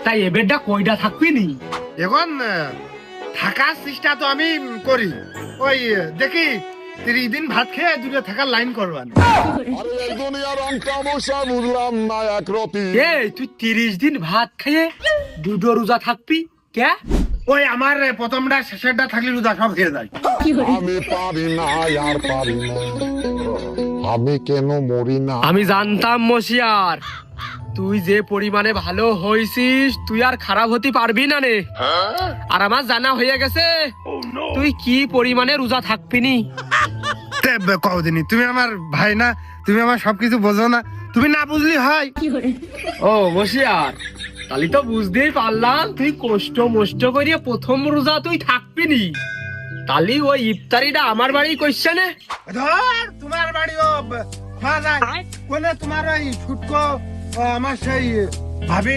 তাই এবেরটা কয়টা থাকবি নি? এখন থাকার চেষ্টা তো আমি করি, ওই দেখি 30 দিন ভাত খেয়ে দূরে থাকার লাইন করবান। আরে এই দুনিয়ার রং তামাশা বুঝলাম না একরতি। এই তুই 30 দিন ভাত খেয়ে দুটো রোজা থাকবি কে? ওই আমার প্রথমটা শেষেরটা থাকলে রোজা সব খেয়ে যায়। আমি পারি না আর পারি না, আমি কেন মরি না। আমি জানতাম মশিয়ার, তুই যে পরিমাণে ভালো হইছিস তুই আর খারাপ হতে পারবি না রে। আর আমার জানা হয়ে গেছে তুই কি পরিমাণে রোজা থাকবি নি। কদিনই তুমি আমার ভাই না, তুমি আমার সবকিছু বোঝো না, তুমি না বুঝলি হয়। ও মশিয়ার, তাহলে তো বুঝতেই পারলাম তুই কষ্ট মষ্ট করিয়ে প্রথম রোজা তুই থাকবি নি। তাহলে ওই ইফতারিটা আমার বাড়ি কোশ্চেনে ধর তোমার বাড়িও খাওয়া যায় কোনে, তোমার ওই ছুটকো আমার সেই ভাবি